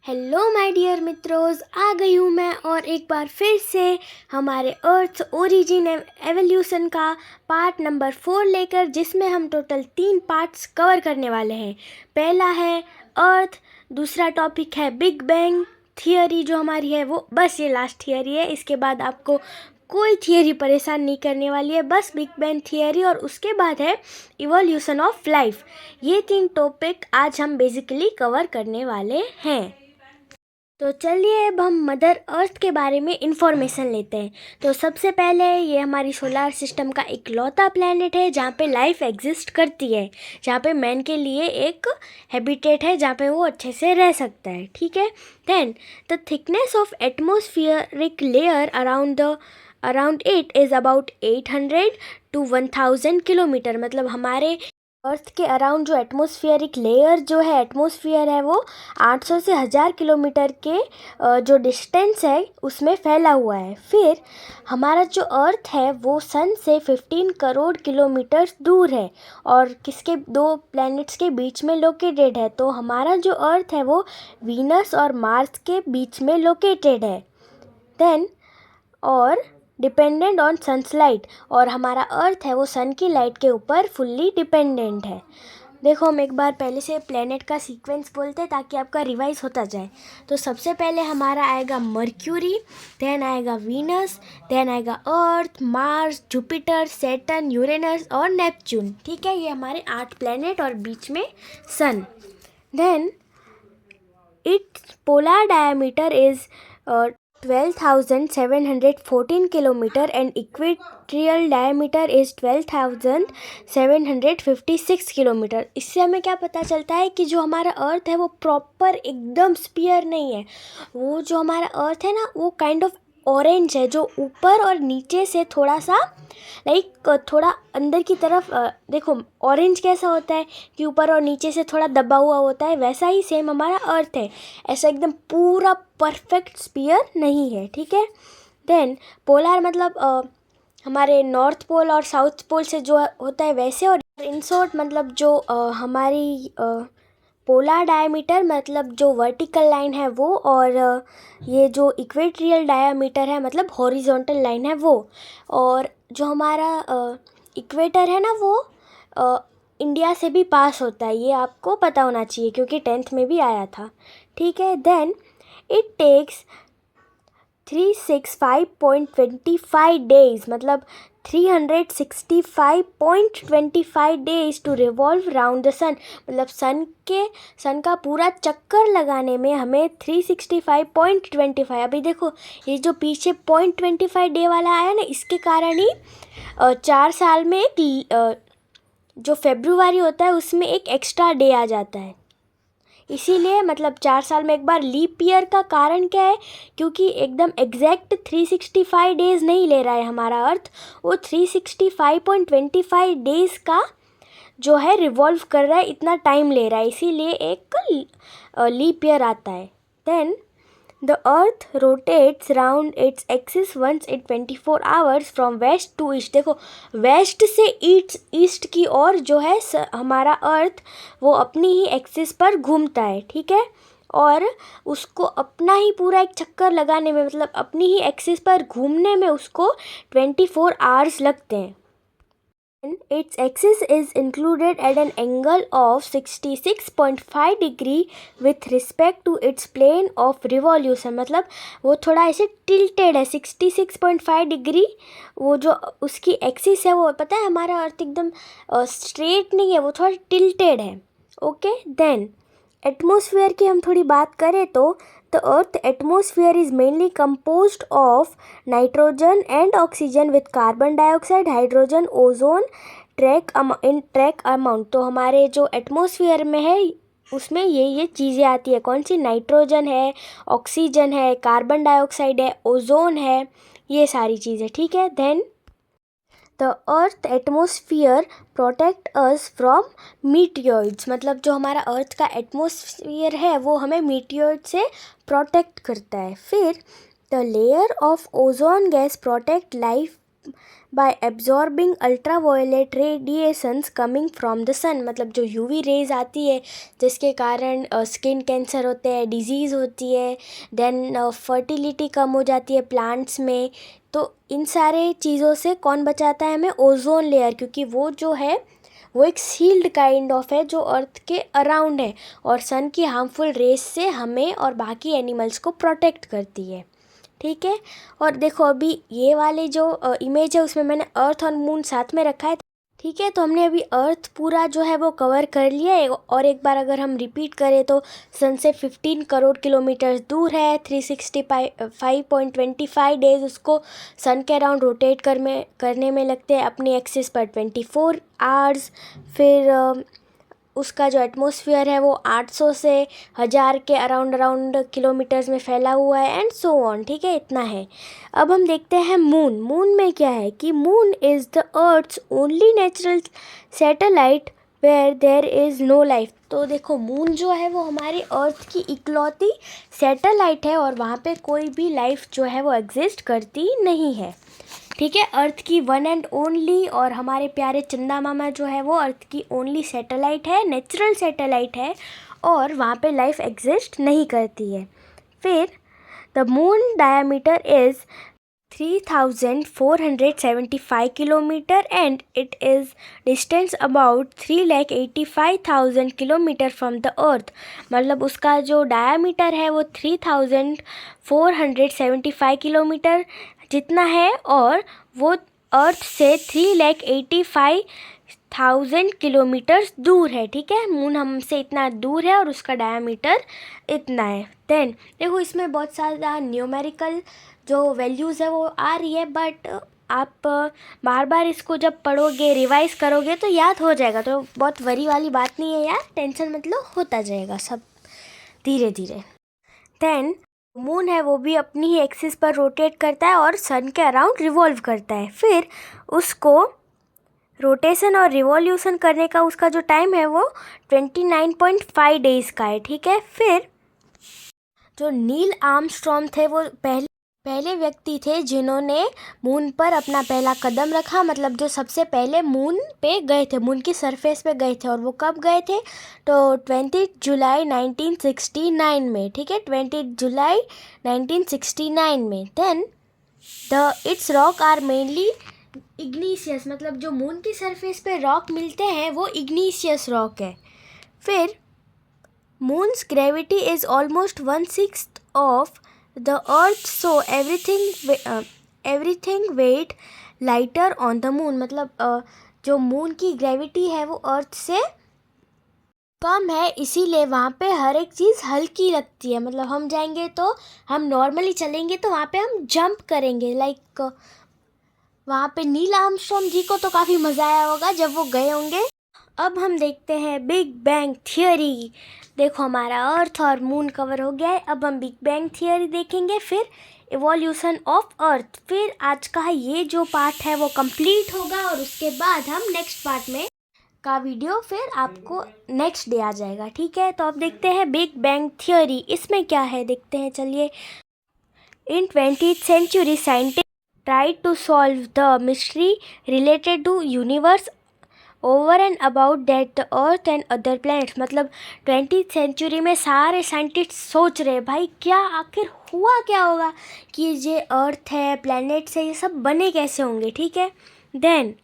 Hello my dear मित्रोस, आ गई हूँ मैं और एक बार फिर से हमारे अर्थ ओरिजिन एवोल्यूशन का पार्ट नंबर 4 लेकर, जिसमें हम टोटल 3 पार्ट्स कवर करने वाले हैं। पहला है अर्थ, दूसरा टॉपिक है बिग बैंग थियरी जो हमारी है वो, बस ये लास्ट थियरी है। इसके बाद आपको कोई थियरी परेशान नहीं करने वाली है, बस बिग बैंग थियरी, और उसके बाद है इवोल्यूशन ऑफ लाइफ। ये 3 टॉपिक आज हम बेसिकली कवर करने वाले हैं। तो चलिए अब हम मदर अर्थ के बारे में इंफॉर्मेशन लेते हैं। तो सबसे पहले ये हमारी सोलर सिस्टम का इकलौता प्लेनेट है जहाँ पे लाइफ एग्जिस्ट करती है, जहाँ पे मैन के लिए एक हैबिटेट है जहाँ पे वो अच्छे से रह सकता है। ठीक है। Then the thickness of atmospheric layer around it is about 800 to 1000 kilometre. मतलब हमारे अर्थ के अराउंड जो एटमॉस्फेरिक लेयर जो है, एटमॉस्फेयर है, वो 800 से 1000 किलोमीटर के जो डिस्टेंस है उसमें फैला हुआ है। फिर हमारा जो अर्थ है वो सन से 15 करोड़ किलोमीटर दूर है और किसके 2 प्लैनेट्स के बीच में लोकेटेड है। तो हमारा जो अर्थ है वो वीनस और मार्स के बीच में लोकेटेड है। देन और डिपेंडेंट ऑन सनलाइट, और हमारा अर्थ है वो सन की लाइट के ऊपर फुल्ली डिपेंडेंट है। देखो, हम एक बार पहले से प्लेनेट का सीक्वेंस बोलते हैं ताकि आपका रिवाइज होता जाए। तो सबसे पहले हमारा आएगा मर्क्यूरी, देन आएगा वीनस, देन आएगा Earth, Mars, Jupiter, Saturn, Uranus और नेपच्यून। ठीक है, ये हमारे 8 प्लेनेट और बीच में sun. Then its polar diameter is 12,714 kilometre and equatorial diameter is 12,756 kilometre. इससे हमें क्या पता चलता है कि जो हमारा अर्थ है वो प्रॉपर एकदम स्फीयर नहीं है। वो जो हमारा अर्थ है ना, वो काइंड ऑफ ऑरेंज है, जो ऊपर और नीचे से थोड़ा सा थोड़ा अंदर की तरफ देखो ऑरेंज कैसा होता है कि ऊपर और नीचे से थोड़ा दबा हुआ होता है, वैसा ही सेम हमारा अर्थ है। ऐसा एकदम पूरा परफेक्ट स्फीयर नहीं है। ठीक है। देन पोलर मतलब हमारे नॉर्थ पोल और साउथ पोल से जो होता है वैसे, और इन शॉर्ट मतलब जो हमारी पोलर डायमीटर मतलब जो वर्टिकल लाइन है वो, और ये जो इक्वेटोरियल डायमीटर है मतलब हॉरिजॉन्टल लाइन है वो। और जो हमारा इक्वेटर है ना वो इंडिया से भी पास होता है, ये आपको पता होना चाहिए क्योंकि 10th में भी आया था। ठीक है। देन इट टेक्स 365.25 डेज, मतलब 365.25 days to revolve round the sun. मतलब सन का पूरा चक्कर लगाने में हमें 365.25, अभी देखो ये जो पीछे 0.25 डे वाला आया ना, इसके कारण ही 4 साल में एक जो फेब्रुवरी होता है उसमें एक एक्स्ट्रा डे आ जाता है। इसीलिए मतलब 4 साल में एक बार लीप ईयर का कारण क्या है, क्योंकि एकदम एग्जैक्ट 365 डेज नहीं ले रहा है हमारा अर्थ, वो 365.25 डेज का जो है रिवॉल्व कर रहा है, इतना टाइम ले रहा है, इसीलिए एक लीप ईयर आता है। Then the earth rotates round its axis once in 24 hours from west to east. देखो, वेस्ट से ईस्ट की ओर जो है हमारा अर्थ वो अपनी ही एक्सिस पर घूमता है। ठीक है। और उसको अपना ही पूरा एक चक्कर लगाने में, मतलब अपनी ही एक्सिस पर घूमने में उसको 24 आवर्स लगते हैं। Its axis is included at an angle of 66.5 degree with respect to its plane of revolution। मतलब वो थोड़ा ऐसे टिल्टेड है 66.5 डिग्री। वो जो उसकी एक्सिस है वो, पता है हमारा अर्थ एकदम स्ट्रेट नहीं है, वो थोड़ा टिल्टेड है। ओके। देन एटमॉस्फेयर की हम थोड़ी बात करें तो the earth atmosphere is mainly composed of nitrogen and oxygen with carbon dioxide, hydrogen, ozone in track amount। तो हमारे जो एटमॉस्फेयर में है उसमें ये चीज़ें आती है। कौन सी? नाइट्रोजन है, ऑक्सीजन है, कार्बन डाइऑक्साइड है, ओजोन है, ये सारी चीज़ें। ठीक है। Then the earth atmosphere protect us from meteoroids. मतलब जो हमारा अर्थ का एटमोसफियर है वो हमें मीटियोइड से प्रोटेक्ट करता है। फिर the layer of ozone gas protect life by absorbing ultraviolet radiations coming from the sun. मतलब जो यूवी रेज आती है जिसके कारण स्किन कैंसर होते हैं, डिजीज़ होती है, देन फर्टिलिटी कम हो जाती है प्लांट्स में। तो इन सारे चीज़ों से कौन बचाता है हमें? ओजोन लेयर, क्योंकि वो जो है वो एक सील्ड काइंड ऑफ है जो अर्थ के अराउंड है और सन की हार्मफुल रेस से हमें और बाकी एनिमल्स को प्रोटेक्ट करती है। ठीक है, और देखो अभी ये वाले जो इमेज है उसमें मैंने अर्थ और मून साथ में रखा है। ठीक है, तो हमने अभी अर्थ पूरा जो है वो कवर कर लिया है। और एक बार अगर हम रिपीट करें तो सन से 15 करोड़ किलोमीटर दूर है। 365.25 डेज उसको सन के अराउंड रोटेट करने में लगते हैं, अपनी एक्सिस पर 24 आवर्स। फिर उसका जो एटमॉस्फेयर है वो 800 से 1000 के अराउंड किलोमीटर्स में फैला हुआ है एंड सो ऑन। ठीक है, इतना है। अब हम देखते हैं मून। मून में क्या है कि moon is the earth's only natural satellite where there is no life. तो देखो मून जो है वो हमारी अर्थ की इकलौती सैटेलाइट है और वहाँ पे कोई भी लाइफ जो है वो एग्जिस्ट करती नहीं है। ठीक है, अर्थ की वन एंड ओनली, और हमारे प्यारे चंदा मामा जो है वो अर्थ की ओनली सैटेलाइट है, नेचुरल सैटेलाइट है और वहाँ पे लाइफ एग्जिस्ट नहीं करती है। फिर the moon diameter is 3475 kilometre and it is distance about 385,000 kilometre from the earth. मतलब उसका जो डायमीटर है वो 3475 किलोमीटर जितना है और वो अर्थ से 385,000 किलोमीटर्स दूर है। ठीक है, मून हमसे इतना दूर है और उसका डायमीटर इतना है। देन देखो इसमें बहुत सारा न्यूमेरिकल जो वैल्यूज़ है वो आ रही है, बट आप बार बार इसको जब पढ़ोगे रिवाइज करोगे तो याद हो जाएगा। तो बहुत वरी वाली बात नहीं है यार, टेंशन मतलब होता जाएगा सब धीरे धीरे। देन मून है वो भी अपनी ही एक्सिस पर रोटेट करता है और सन के अराउंड रिवॉल्व करता है। फिर उसको रोटेशन और रिवॉल्यूशन करने का उसका जो टाइम है वो 29.5 डेज़ का है। ठीक है, फिर जो नील आर्मस्ट्रॉन्ग थे वो पहले व्यक्ति थे जिन्होंने मून पर अपना पहला कदम रखा। मतलब जो सबसे पहले मून पे गए थे, मून की सरफेस पे गए थे। और वो कब गए थे? तो 20 जुलाई 1969 में। ठीक है, 20 जुलाई 1969 में। Then its rock are mainly igneous. मतलब जो मून की सरफेस पे रॉक मिलते हैं वो इग्नीशियस रॉक है। फिर moons gravity is almost 1/6 of the earth, so everything weight lighter on the moon। मतलब जो मून की ग्रेविटी है वो अर्थ से कम है, इसीलिए वहाँ पे हर एक चीज़ हल्की लगती है। मतलब हम जाएंगे तो हम नॉर्मली चलेंगे तो वहाँ पे हम जंप करेंगे, लाइक वहाँ पे नील आर्मस्ट्रॉन्ग जी को तो काफ़ी मज़ा आया होगा जब वो गए होंगे। अब हम देखते हैं बिग बैंग थियरी। देखो हमारा अर्थ और मून कवर हो गया है, अब हम बिग बैंग थियरी देखेंगे, फिर इवोल्यूशन ऑफ अर्थ। फिर आज का ये जो पार्ट है वो कंप्लीट होगा और उसके बाद हम नेक्स्ट पार्ट में का वीडियो फिर आपको नेक्स्ट डे आ जाएगा। ठीक है, तो अब देखते हैं बिग बैंग थियरी। इसमें क्या है देखते हैं, चलिए। इन 20th century scientist tried to solve the mystery related to universe over and about that the earth and other planets। मतलब 20th century में सारे साइंटिस्ट सोच रहे भाई क्या आखिर हुआ क्या होगा कि ये अर्थ है, प्लैनेट्स है, ये सब बने कैसे होंगे। ठीक है, then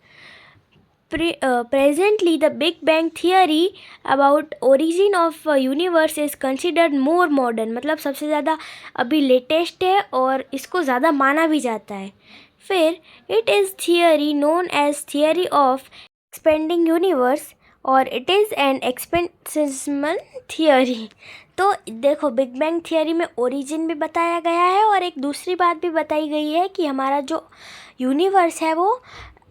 presently the big bang theory about origin of universe is considered more modern। मतलब सबसे ज़्यादा अभी लेटेस्ट है और इसको ज़्यादा माना भी जाता है। फिर it is theory known as theory of expanding universe और it is an expansional theory। तो देखो बिग बैंग थियरी में ओरिजिन भी बताया गया है और एक दूसरी बात भी बताई गई है कि हमारा जो यूनिवर्स है वो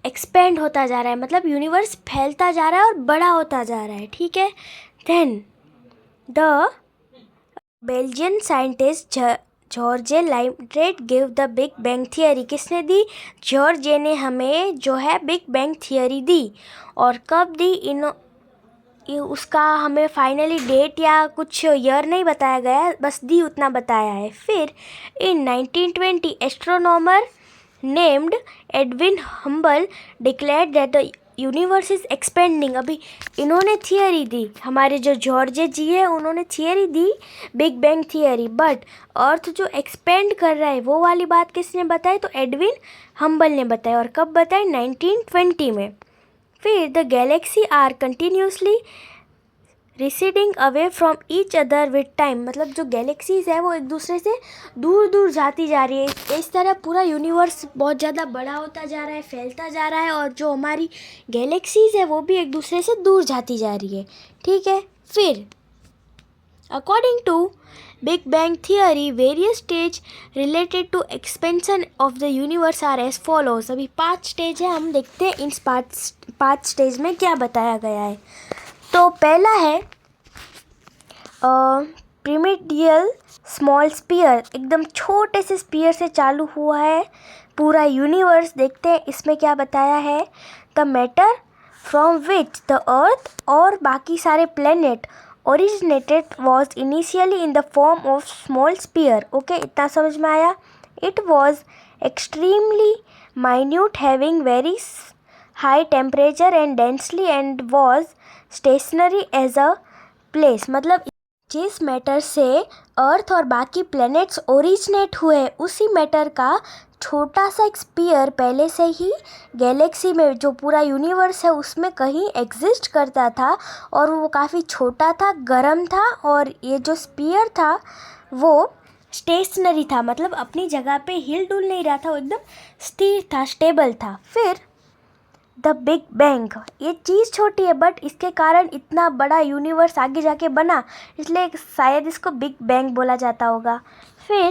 एक्सपेंड होता जा रहा है। मतलब यूनिवर्स फैलता जा रहा है और बड़ा होता जा रहा है। ठीक है, then the Belgian scientist Georges Lemaitre give the big bang theory. किसने दी? जॉर्जे ने हमें जो है बिग बैंग थियरी दी। और कब दी? उसका हमें फाइनली डेट या कुछ ईयर नहीं बताया गया, बस दी उतना बताया है। फिर इन 1920 astronomer named Edwin Hubble declared that the universe is expanding. अभी इन्होंने थियरी दी, हमारे जो जॉर्ज जी है उन्होंने theory the, big bang theory, but earth जो एक्सपेंड कर रहा है वो वाली बात किसने बताई? तो एडविन हम्बल ने बताया। और कब बताई? 1920 में। फिर the galaxy are continuously receding away from each other with time, मतलब जो गैलेक्सीज है वो एक दूसरे से दूर दूर जाती जा रही है। इस तरह पूरा यूनिवर्स बहुत ज़्यादा बड़ा होता जा रहा है, फैलता जा रहा है, और जो हमारी गैलेक्सीज है वो भी एक दूसरे से दूर जाती जा रही है। ठीक है, फिर according to big bang theory various stage related to expansion of the universe are as follows. अभी 5 स्टेज है, हम देखते हैं इन 5 स्टेज में क्या बताया गया है। तो पहला है प्रिमिडियल स्मॉल स्पीयर, एकदम छोटे से स्पीयर से चालू हुआ है पूरा यूनिवर्स। देखते हैं इसमें क्या बताया है। The matter from which the earth और बाकी सारे planet originated was initially in the form of small sphere. Okay, इतना समझ में आया। It was extremely minute having very high temperature and densely and was stationary as a place, मतलब जिस matter से अर्थ और बाकी प्लैनेट्स ओरिजिनेट हुए उसी मैटर का छोटा सा एक स्पीयर पहले से ही गैलेक्सी में, जो पूरा यूनिवर्स है उसमें कहीं एग्जिस्ट करता था, और वो काफ़ी छोटा था, गर्म था, और ये जो स्पीयर था वो स्टेशनरी था, मतलब अपनी जगह पे हिल डुल नहीं रहा था, वो एकदम स्थिर था, स्टेबल था। फिर द बिग बैंग, ये चीज़ छोटी है बट इसके कारण इतना बड़ा यूनिवर्स आगे जाके बना, इसलिए शायद इसको बिग बैंग बोला जाता होगा। फिर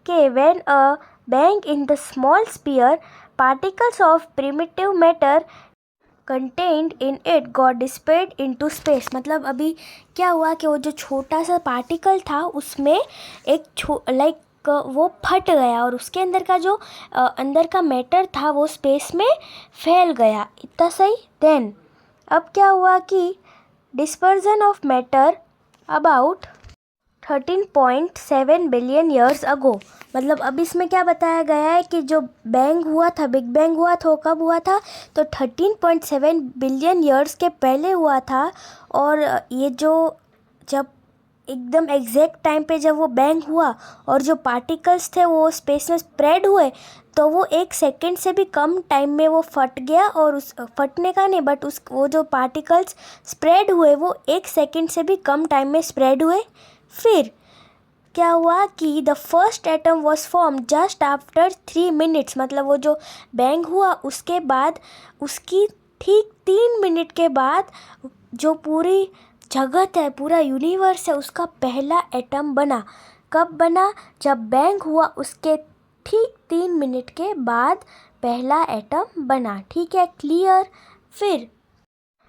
के when a bang in the small sphere particles of primitive matter contained in it got dispersed into space, मतलब अभी क्या हुआ कि वो जो छोटा सा पार्टिकल था उसमें एक वो फट गया, और उसके अंदर का जो अंदर का मैटर था वो स्पेस में फैल गया। इतना सही। देन अब क्या हुआ कि dispersion of matter about 13.7 billion years ago, मतलब अब इसमें क्या बताया गया है कि जो बैंग हुआ था, बिग बैंग हुआ था, वो कब हुआ था? तो 13.7 बिलियन ईयर्स के पहले हुआ था। और ये जो जब एकदम एग्जैक्ट टाइम पे जब वो बैंग हुआ और जो पार्टिकल्स थे वो स्पेस में स्प्रेड हुए, तो वो 1 सेकेंड से भी कम टाइम में वो फट गया, और उस फटने का नहीं बट वो जो पार्टिकल्स स्प्रेड हुए वो 1 सेकेंड से भी कम टाइम में स्प्रेड हुए। फिर क्या हुआ कि the first atom was form just after 3 minutes, मतलब वो जो बैंग हुआ उसके बाद उसकी ठीक 3 मिनट के बाद जो पूरी जगत है, पूरा यूनिवर्स है, उसका पहला एटम बना। कब बना? जब बैंग हुआ उसके ठीक 3 मिनट के बाद पहला एटम बना। ठीक है, क्लियर। फिर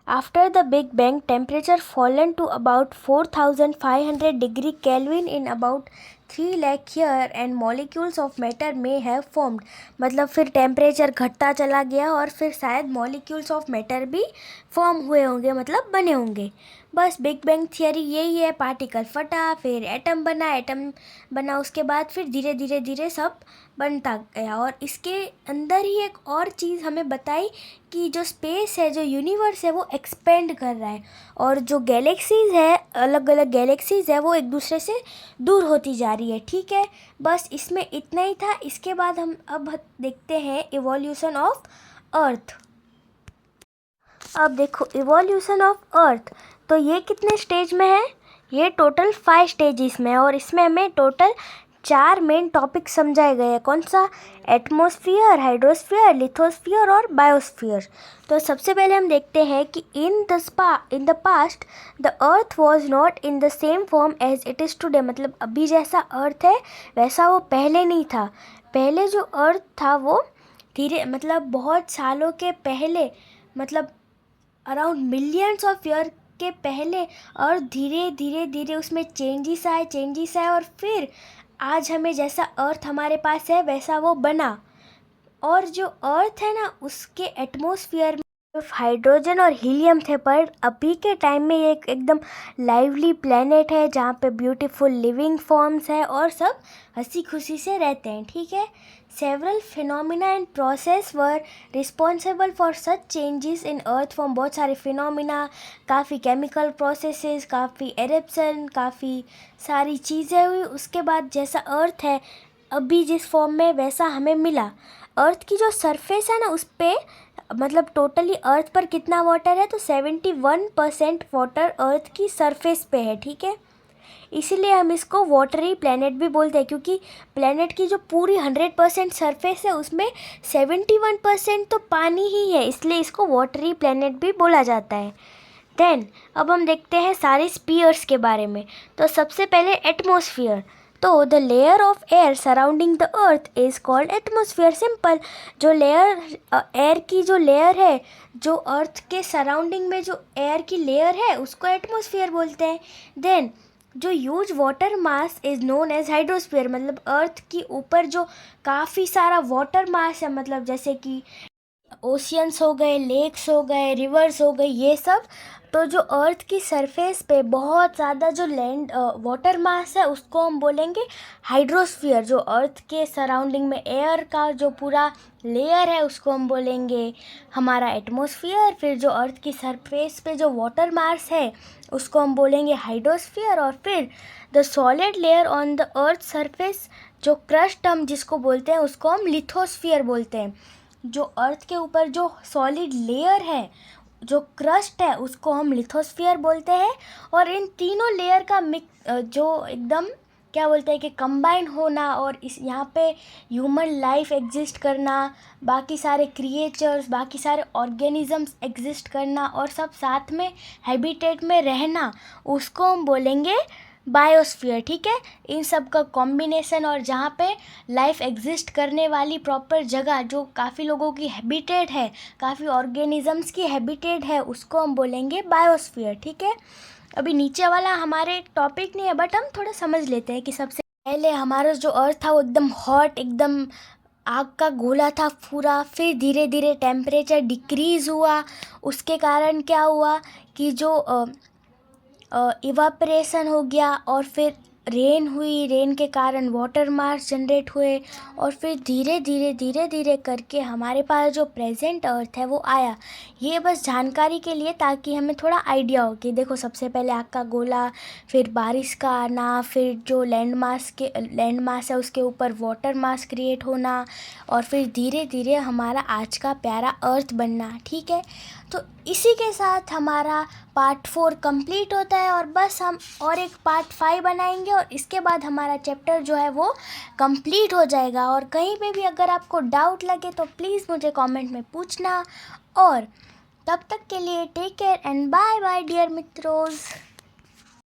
after the big bang temperature fallen to about 4500 degree kelvin in about 3 lakh year and molecules of matter may have formed, मतलब फिर टेम्परेचर घटता चला गया और फिर शायद मॉलिक्यूल्स ऑफ मैटर भी फॉर्म हुए होंगे, मतलब बने होंगे। बस बिग बैंग थियरी यही है, पार्टिकल फटा, फिर एटम बना, उसके बाद फिर धीरे धीरे धीरे सब बनता गया। और इसके अंदर ही एक और चीज़ हमें बताई कि जो स्पेस है, जो यूनिवर्स है, वो एक्सपेंड कर रहा है, और जो गैलेक्सीज़ है, अलग अलग गैलेक्सीज़ है, वो एक दूसरे से दूर होती जा रही है। ठीक है, बस इसमें इतना ही था। इसके बाद हम अब देखते हैं इवोल्यूशन ऑफ अर्थ। अब देखो इवोल्यूशन ऑफ अर्थ, तो ये कितने स्टेज में है? ये टोटल 5 स्टेजेस में है, और इसमें हमें टोटल 4 मेन टॉपिक समझाए गए हैं। कौन सा? एटमॉस्फेयर, हाइड्रोस्फीयर, लिथोस्फीयर और बायोस्फीयर। तो सबसे पहले हम देखते हैं कि in the past the earth was not in the same form as it is today, मतलब अभी जैसा अर्थ है वैसा वो पहले नहीं था। पहले जो अर्थ था वो मतलब बहुत सालों के पहले, मतलब अराउंड मिलियंस ऑफ ईयर के पहले, और धीरे धीरे धीरे उसमें चेंजेस आए, और फिर आज हमें जैसा अर्थ हमारे पास है वैसा वो बना। और जो अर्थ है ना, उसके एटमॉस्फेयर हाइड्रोजन और हीलियम थे, पर अभी के टाइम में ये एक एकदम लाइवली प्लेनेट है जहाँ पे ब्यूटीफुल लिविंग फॉर्म्स है और सब हंसी खुशी से रहते हैं, ठीक है। Several phenomena and process were responsible for such changes in earth form. बहुत सारे फिनोमिना, काफ़ी केमिकल प्रोसेसेस, काफ़ी एरप्शन, काफ़ी सारी चीज़ें हुई, उसके बाद जैसा अर्थ है अभी जिस फॉर्म में वैसा हमें मिला। अर्थ की जो सरफेस है ना उस पर मतलब टोटली अर्थ पर कितना वाटर है, तो 71% वाटर अर्थ की सरफेस पे है, ठीक है। इसीलिए हम इसको वाटरी प्लेनेट भी बोलते हैं, क्योंकि प्लेनेट की जो पूरी 100% सरफेस है उसमें 71% तो पानी ही है, इसलिए इसको वाटरी प्लेनेट भी बोला जाता है। देन अब हम देखते हैं सारे स्पीयर्स के बारे में। तो सबसे पहले एटमॉस्फेयर। तो the layer of air surrounding the earth is called atmosphere. Simple, जो लेयर एयर की जो लेयर है, जो अर्थ के सराउंडिंग में जो एयर की लेयर है उसको एटमॉस्फेयर बोलते हैं। देन जो huge water mass is known as hydrosphere. मतलब अर्थ की ऊपर जो काफ़ी सारा वाटर मास है, मतलब जैसे कि ओशियंस हो गए, लेक्स हो गए, रिवर्स हो गए, ये सब। तो जो अर्थ की सरफेस पे बहुत ज़्यादा जो लैंड वाटर मास है उसको हम बोलेंगे हाइड्रोस्फीयर। जो अर्थ के सराउंडिंग में एयर का जो पूरा लेयर है उसको हम बोलेंगे हमारा एटमॉस्फेयर। फिर जो अर्थ की सरफेस पे जो वाटर मास है उसको हम बोलेंगे हाइड्रोस्फीयर। और फिर the solid layer on the earth surface, जो क्रस्ट हम जिसको बोलते हैं उसको हम लिथोस्फीयर बोलते हैं। जो अर्थ के ऊपर जो सॉलिड लेयर है, जो क्रस्ट है, उसको हम लिथोस्फीयर बोलते हैं। और इन तीनों लेयर का जो एकदम क्या बोलते हैं कि कंबाइन होना, और इस यहाँ पे ह्यूमन लाइफ एग्जिस्ट करना, बाकी सारे क्रिएचर्स, बाकी सारे ऑर्गेनिजम्स एग्जिस्ट करना और सब साथ में हैबिटेट में रहना, उसको हम बोलेंगे बायोस्फीयर, ठीक है। इन सब का कॉम्बिनेशन और जहाँ पे लाइफ एग्जिस्ट करने वाली प्रॉपर जगह, जो काफ़ी लोगों की हैबिटेट है, काफ़ी ऑर्गेनिजम्स की हैबिटेट है, उसको हम बोलेंगे बायोस्फीयर, ठीक है। अभी नीचे वाला हमारे टॉपिक नहीं है, बट हम थोड़ा समझ लेते हैं कि सबसे पहले हमारा जो अर्थ था वो एकदम हॉट, एकदम आग का गोला था पूरा। फिर धीरे धीरे टेम्परेचर डिक्रीज़ हुआ, उसके कारण क्या हुआ कि जो इवापरेशन हो गया, और फिर रेन हुई, रेन के कारण वाटर मास जनरेट हुए, और फिर धीरे धीरे धीरे धीरे करके हमारे पास जो प्रेजेंट अर्थ है वो आया। ये बस जानकारी के लिए, ताकि हमें थोड़ा आइडिया हो कि देखो सबसे पहले आग का गोला, फिर बारिश का आना, फिर जो लैंड मास है उसके ऊपर वाटर मास क्रिएट होना, और फिर धीरे धीरे हमारा आज का प्यारा अर्थ बनना, ठीक है। तो इसी के साथ हमारा पार्ट 4 कंप्लीट होता है, और बस हम और एक पार्ट 5 बनाएंगे, और इसके बाद हमारा चैप्टर जो है वो कंप्लीट हो जाएगा। और कहीं पे भी अगर आपको डाउट लगे तो प्लीज़ मुझे कमेंट में पूछना। और तब तक के लिए take care and bye bye dear मित्रों।